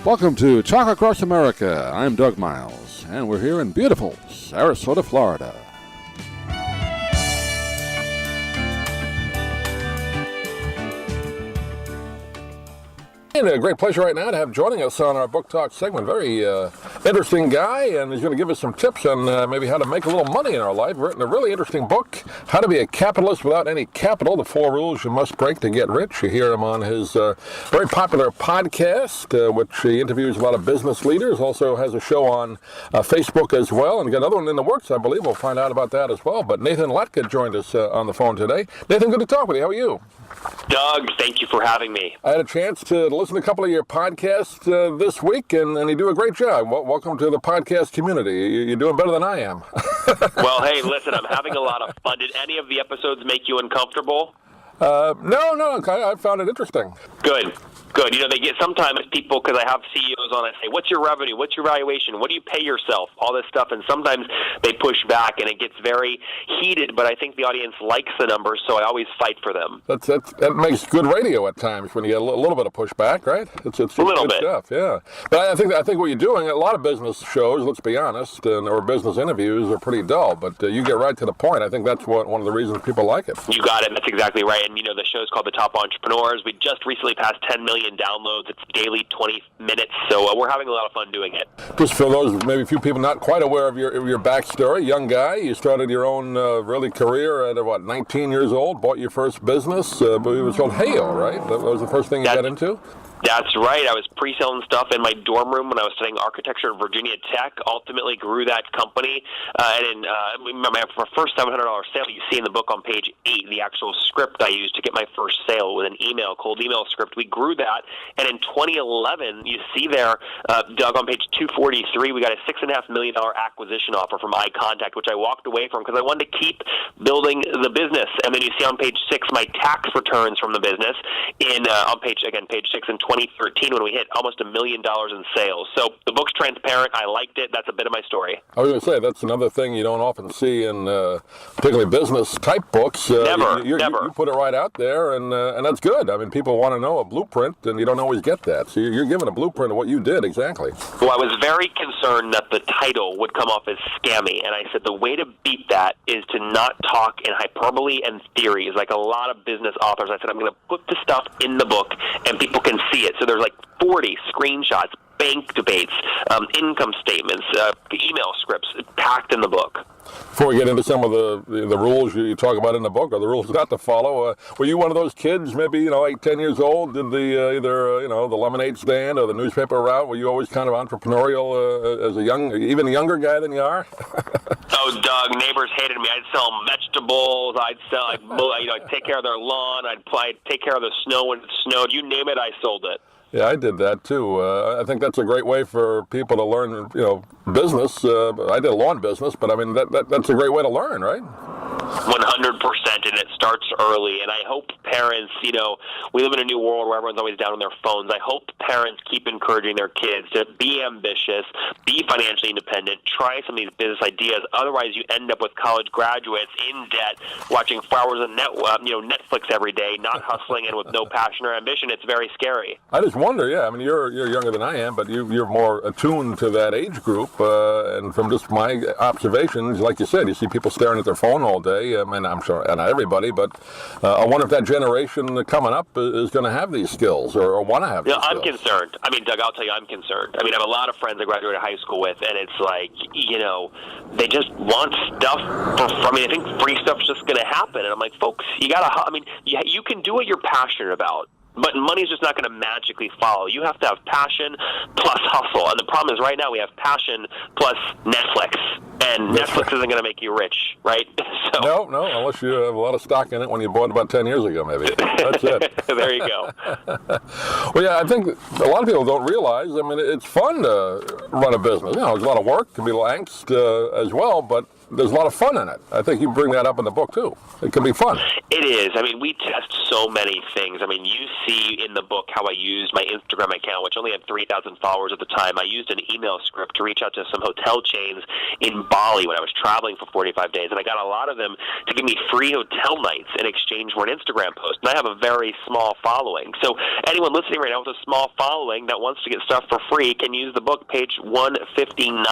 Welcome to Talk Across America. I'm Doug Miles, and we're here in beautiful Sarasota, Florida. And a great pleasure right now to have joining us on our Book Talk segment. Very interesting guy, and he's going to give us some tips on maybe how to make a little money in our life. Written a really interesting book, How to Be a Capitalist Without Any Capital, the 4 Rules You Must Break to Get Rich. You hear him on his very popular podcast, which he interviews a lot of business leaders. Also has a show on Facebook as well, and got another one in the works, I believe. We'll find out about that as well. But Nathan Latka joined us on the phone today. Nathan, good to talk with you. How are you? Doug, thank you for having me. I had a chance to listen to a couple of your podcasts this week, and you do a great job. Welcome to the podcast community. You're doing better than I am. Well, hey, listen, I'm having a lot of fun. Did any of the episodes make you uncomfortable? No, I found it interesting. Good. You know, they get sometimes people, because I have CEOs on, I say, what's your revenue? What's your valuation? What do you pay yourself? All this stuff. And sometimes they push back and it gets very heated, but I think the audience likes the numbers, so I always fight for them. That makes good radio at times when you get a little bit of pushback, right? It's a little bit. Stuff, yeah. But I think what you're doing, a lot of business shows, let's be honest, or business interviews are pretty dull, but you get right to the point. I think that's one of the reasons people like it. You got it. That's exactly right. And, you know, the show's called The Top Entrepreneurs. We just recently passed 10 million downloads. It's daily 20 minutes, so we're having a lot of fun doing it. Just for those, maybe a few people not quite aware of your backstory, young guy, you started your own really career at, 19 years old, bought your first business, but it was called Hale, right? That was the first thing you got into? That's right. I was pre-selling stuff in my dorm room when I was studying architecture at Virginia Tech. Ultimately grew that company. And my first $700 sale you see in the book on page 8, the actual script I used to get my first sale with an cold email script. We grew that. And in 2011, you see there, Doug, on page 243, we got a $6.5 million acquisition offer from iContact, which I walked away from because I wanted to keep building the business. And then you see on page 6 my tax returns from the business on page 6 in 2013 when we hit almost $1 million in sales. So the book's transparent. I liked it. That's a bit of my story. I was going to say, that's another thing you don't often see in particularly business-type books. Never. You put it right out there, and that's good. I mean, people want to know a blueprint, and you don't always get that. So you're given a blueprint of what you did exactly. Well, I was very concerned that the title would come off as scammy, and I said the way to beat that is to not talk in hyperbole and theories like a lot of business authors. I said, I'm going to put the stuff in the book, and people can see it. So there's like 40 screenshots, bank debates, income statements, email scripts packed in the book. Before we get into some of the rules you talk about in the book, or the rules not to follow, were you one of those kids, maybe 8, 10 years old, did the either the lemonade stand or the newspaper route? Were you always kind of entrepreneurial as even a younger guy than you are? Oh, Doug, neighbors hated me. I'd sell vegetables. I'd take care of their lawn. I'd take care of the snow when it snowed. You name it, I sold it. Yeah, I did that too. I think that's a great way for people to learn, business. I did a lawn business, but I mean that's a great way to learn, right? 100%, and it starts early. And I hope parents, we live in a new world where everyone's always down on their phones. I hope parents keep encouraging their kids to be ambitious, be financially independent, try some of these business ideas. Otherwise, you end up with college graduates in debt, watching 4 hours of Netflix every day, not hustling, and with no passion or ambition. It's very scary. I just wonder, I mean, you're younger than I am, but you're more attuned to that age group. And from just my observations, like you said, you see people staring at their phone all day. I mean, I'm sure not everybody, but I wonder if that generation coming up is going to have these skills or want to have these skills. I'm concerned. I mean, Doug, I'll tell you, I'm concerned. I mean, I have a lot of friends I graduated high school with, and it's like, they just want stuff I think free stuff's just going to happen. And I'm like, folks, you can do what you're passionate about. But money's just not going to magically follow. You have to have passion plus hustle. And the problem is right now we have passion plus Netflix. And Netflix isn't going to make you rich, right? No, unless you have a lot of stock in it when you bought it about 10 years ago, maybe. That's it. There you go. Well, yeah, I think a lot of people don't realize, I mean, it's fun to run a business. There's a lot of work, can be a little angst as well, but there's a lot of fun in it. I think you bring that up in the book, too. It can be fun. It is. I mean, we test so many things. I mean, you see in the book how I used my Instagram account, which only had 3,000 followers at the time. I used an email script to reach out to some hotel chains in Bali when I was traveling for 45 days, and I got a lot of them to give me free hotel nights in exchange for an Instagram post. And I have a very small following. So anyone listening right now with a small following that wants to get stuff for free can use the book, page 159,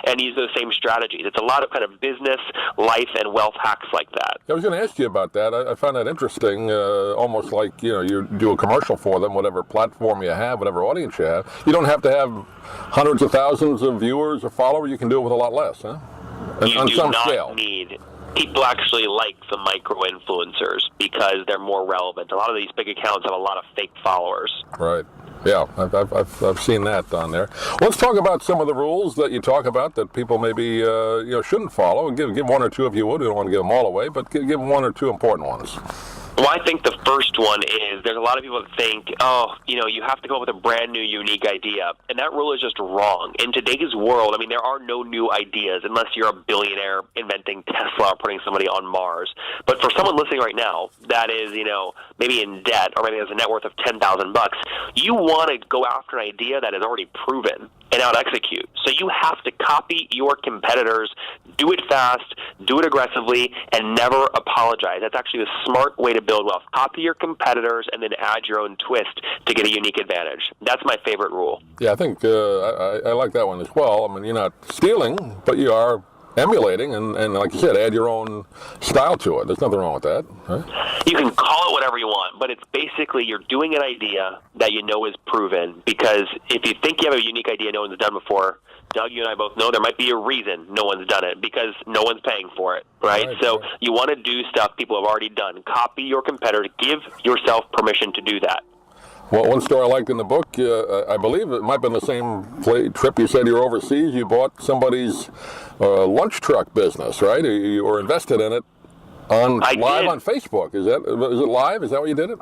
and use those same strategies. It's a lot of kind of business, life, and wealth hacks like that. I was going to ask you about that. I found that interesting, almost like, you do a commercial for them, whatever platform you have, whatever audience you have. You don't have to have hundreds of thousands of viewers or followers. You can do it with a lot less, huh? You on do some not scale. need... People actually like the micro-influencers because they're more relevant. A lot of these big accounts have a lot of fake followers. Right. Yeah, I've seen that on there. Let's talk about some of the rules that you talk about that people maybe shouldn't follow. And give one or two if you would. We don't want to give them all away, but give one or two important ones. Well, I think the first one is there's a lot of people that think, you have to come up with a brand new, unique idea. And that rule is just wrong. In today's world, I mean, there are no new ideas unless you're a billionaire inventing Tesla or putting somebody on Mars. But for someone listening right now that is, maybe in debt or maybe has a net worth of $10,000, you want to go after an idea that is already proven and out execute. So you have to copy your competitors, do it fast, do it aggressively, and never apologize. That's actually the smart way to build wealth. Copy your competitors and then add your own twist to get a unique advantage. That's my favorite rule. Yeah, I think I like that one as well. I mean, you're not stealing, but you are emulating, and like you said, add your own style to it. There's nothing wrong with that. Right? You can call it whatever you want, but it's basically you're doing an idea that you know is proven, because if you think you have a unique idea no one's done before, Doug, you and I both know there might be a reason no one's done it, because no one's paying for it, right? So you want to do stuff people have already done. Copy your competitor. Give yourself permission to do that. Well, one story I liked in the book, I believe it might have been the same trip you said you were overseas. You bought somebody's lunch truck business, right? You were invested in it live on Facebook. Is it live? Is that what you did it?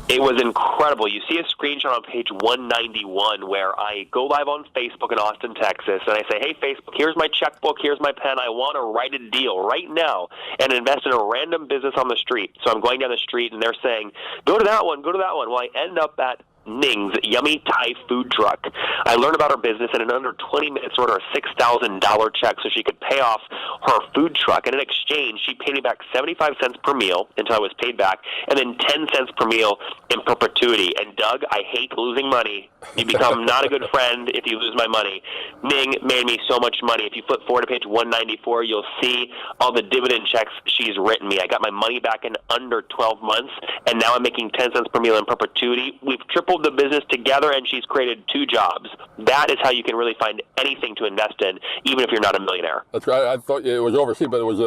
It was incredible. You see a screenshot on page 191 where I go live on Facebook in Austin, Texas, and I say, hey, Facebook, here's my checkbook, here's my pen. I want to write a deal right now and invest in a random business on the street. So I'm going down the street, and they're saying, go to that one, go to that one. Well, I end up at Ning's Yummy Thai food truck. I learned about her business, and in under 20 minutes order a $6,000 check so she could pay off her food truck. And in exchange, she paid me back 75 cents per meal until I was paid back, and then 10 cents per meal in perpetuity. And Doug, I hate losing money. You become not a good friend if you lose my money. Ning made me so much money. If you flip forward to page 194, you'll see all the dividend checks she's written me. I got my money back in under 12 months, and now I'm making 10 cents per meal in perpetuity. We've tripled the business together, and she's created 2 jobs. That is how you can really find anything to invest in, even if you're not a millionaire. That's right. I thought it was overseas, but it was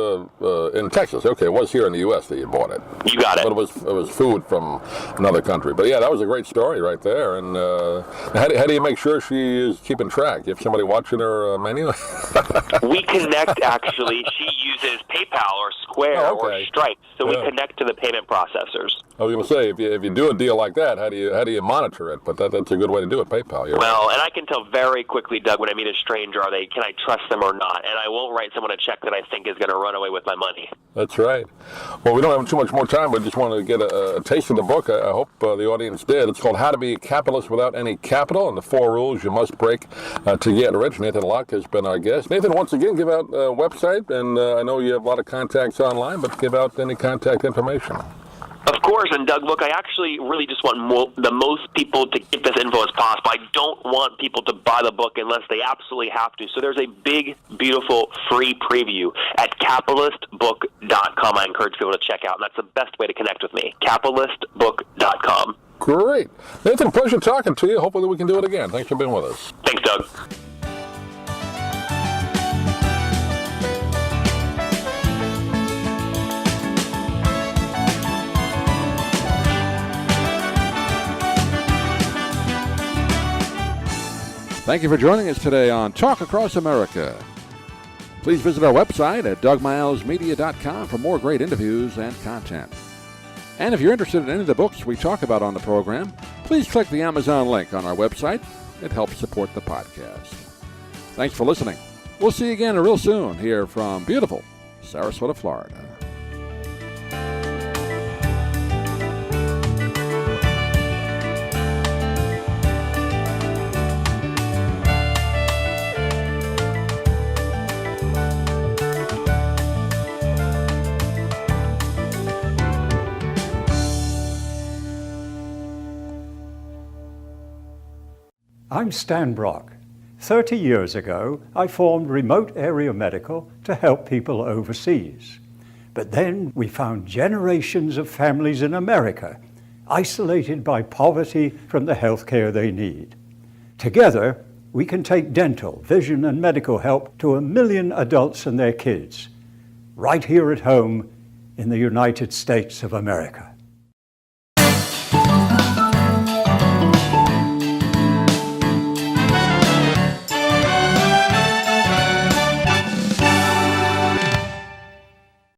in Texas. Okay, it was here in the U.S. that you bought it. You got it. But it was food from another country. But yeah, that was a great story right there. And how do you make sure she is keeping track? You have somebody watching her menu? We connect, actually. She uses PayPal or Square or Stripe, so we connect to the payment processors. I was going to say, if you do a deal like that, how do you monitor it? But that's a good way to do it, PayPal. Well, and I can tell very quickly, Doug, when I meet a stranger, can I trust them or not? And I won't write someone a check that I think is going to run away with my money. That's right. Well, we don't have too much more time, but just want to get a taste of the book. I hope the audience did. It's called How to Be a Capitalist Without Any Capital, and the 4 Rules You Must Break to Get Rich. Nathan Latka has been our guest. Nathan, once again, give out a website, and I know you have a lot of contacts online, but give out any contact information. Of course, and Doug, look, I actually really just want the most people to get this info as possible. I don't want people to buy the book unless they absolutely have to. So there's a big, beautiful, free preview at capitalistbook.com I encourage people to check out, and that's the best way to connect with me, capitalistbook.com. Great. Nathan, pleasure talking to you. Hopefully we can do it again. Thanks for being with us. Thanks, Doug. Thank you for joining us today on Talk Across America. Please visit our website at dougmilesmedia.com for more great interviews and content. And if you're interested in any of the books we talk about on the program, please click the Amazon link on our website. It helps support the podcast. Thanks for listening. We'll see you again real soon here from beautiful Sarasota, Florida. I'm Stan Brock. 30 years ago, I formed Remote Area Medical to help people overseas. But then we found generations of families in America isolated by poverty from the health care they need. Together, we can take dental, vision, and medical help to 1 million adults and their kids, right here at home in the United States of America.